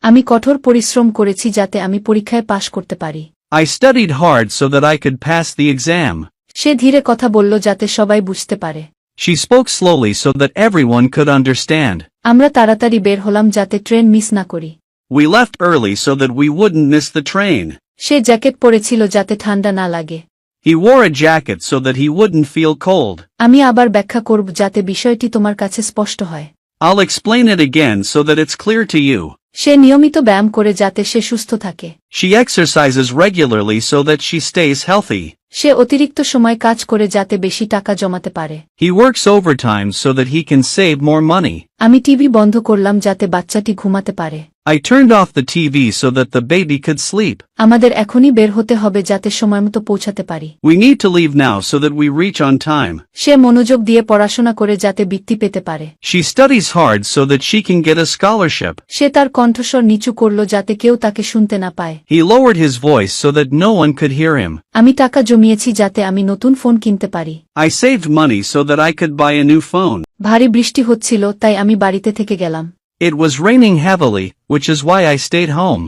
আমি কঠোর পরিশ্রম করেছি যাতে আমি পরীক্ষায় পাশ করতে পারি। I studied hard so that I could pass the exam. সে ধীরে কথা বলল যাতে সবাই বুঝতে পারে। She spoke slowly so that everyone could understand. আমরা তাড়াতাড়ি বের হলাম যাতে ট্রেন মিস না করি। We left early so that we wouldn't miss the train. Say jacket পরেছিল যাতে ঠান্ডা না লাগে। He wore a jacket so that he wouldn't feel cold. আমি আবার ব্যাখ্যা করব যাতে বিষয়টি তোমার কাছে স্পষ্ট হয়। I'll explain it again so that it's clear to you. সে নিয়মিত ব্যায়াম করে যাতে সে সুস্থ থাকে। She exercises regularly so that she stays healthy. সে অতিরিক্ত সময় কাজ করে যাতে বেশি টাকা জমাতে পারে। He works overtime so that he can save more money. আমি টিভি বন্ধ করলাম যাতে বাচ্চাটি ঘুমাতে পারে। I turned off the TV so that the baby could sleep. আমাদের এখনই বের হতে হবে যাতে সময়মতো পৌঁছাতে পারি। We need to leave now so that we reach on time. সে মনোযোগ দিয়ে পড়াশোনা করে যাতে বৃত্তি পেতে পারে। She studies hard so that she can get a scholarship. সে তার কণ্ঠস্বর নিচু করল যাতে কেউ তাকে শুনতে না পায়। He lowered his voice so that no one could hear him. আমি টাকা জমিয়েছি যাতে আমি নতুন ফোন কিনতে পারি। I saved money so that I could buy a new phone. ভারী বৃষ্টি হচ্ছিল তাই আমি বাড়িতে থেকে গেলাম। It was raining heavily, which is why I stayed home.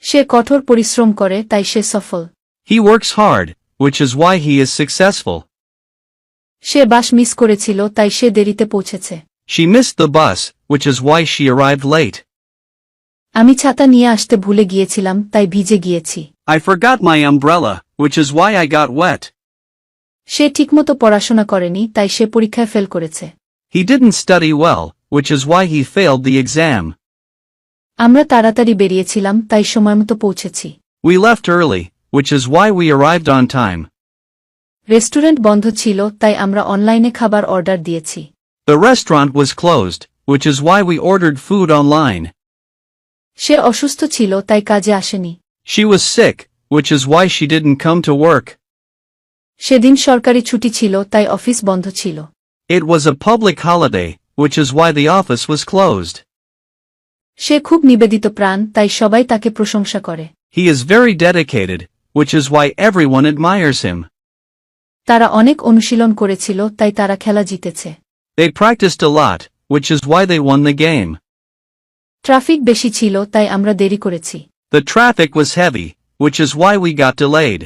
সে কঠোর পরিশ্রম করে তাই সে সফল। He works hard, which is why he is successful. Say bus miss করেছিল তাই সে দেরিতে পৌঁছেছে। She missed the bus, which is why she arrived late. আমি ছাতা নিয়ে আসতে ভুলে গিয়েছিলাম তাই ভিজে গিয়েছি। I forgot my umbrella, which is why I got wet. সে ঠিকমতো পড়াশোনা করেনি তাই সে পরীক্ষায় ফেল করেছে। He didn't study well, which is why he failed the exam. আমরা তাড়াতাড়ি বেরিয়েছিলাম তাই সময়মতো পৌঁছেছি। We left early, which is why we arrived on time. Restaurant বন্ধ ছিল তাই আমরা অনলাইনে খাবার অর্ডার দিয়েছি। The restaurant was closed, which is why we ordered food online. সে অসুস্থ ছিল তাই কাজে আসেনি। She was sick, which is why she didn't come to work. সেদিন সরকারি ছুটি ছিল তাই অফিস বন্ধ ছিল। It was a public holiday, which is why the office was closed. সে খুব নিবেদিত প্রাণ তাই সবাই তাকে প্রশংসা করে। He is very dedicated, which is why everyone admires him. তারা অনেক অনুশীলন করেছিল তাই তারা খেলা জিতেছে। They practiced a lot, which is why they won the game. Traffic বেশি ছিল তাই আমরা দেরি করেছি। The traffic was heavy, which is why we got delayed.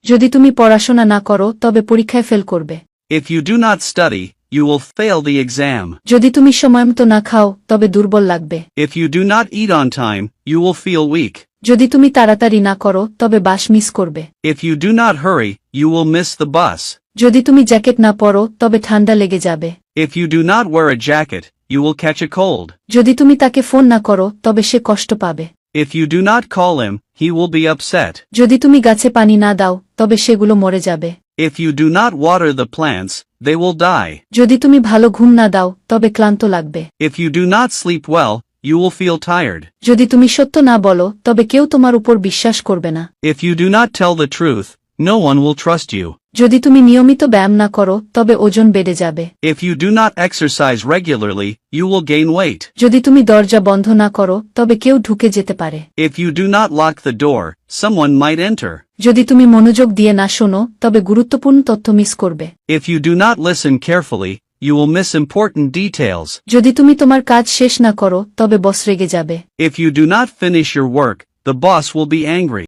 যদি তুমি পড়াশোনা না করো তবে পরীক্ষায় ফেল করবে। If you do not study, you will fail the exam. যদি তুমি সময়মতো না খাও তবে দুর্বল লাগবে। If you do not eat on time, you will feel weak. যদি তুমি তাড়াতাড়ি না করো তবে বাস মিস করবে। If you do not hurry, you will miss the bus. যদি তুমি জ্যাকেট না পরো তবে ঠান্ডা লেগে যাবে। If you do not wear a jacket, you will catch a cold. যদি তুমি তাকে ফোন না করো তবে সে কষ্ট পাবে। If you do not call him, he will be upset. যদি তুমি গাছে পানি না দাও তবে সেগুলো মরে যাবে। If you do not water the plants, they will die. যদি তুমি ভালো ঘুম না দাও তবে ক্লান্ত লাগবে। If you do not sleep well, you will feel tired. যদি তুমি সত্য না বলো তবে কেউ তোমার উপর বিশ্বাস করবে না। If you do not tell the truth, no one will trust you. যদি তুমি নিয়মিত ব্যায়াম না করো তবে ওজন বেড়ে যাবে। If you do not exercise regularly, you will gain weight. যদি তুমি দরজা বন্ধ না করো তবে কেউ ঢুকে যেতে পারে। If you do not lock the door, someone might enter. যদি তুমি মনোযোগ দিয়ে না শোনো তবে গুরুত্বপূর্ণ তথ্য মিস করবে। If you do not listen carefully, you will miss important details. যদি তুমি তোমার কাজ শেষ না করো তবে বস রেগে যাবে। If you do not finish your work, the boss will be angry.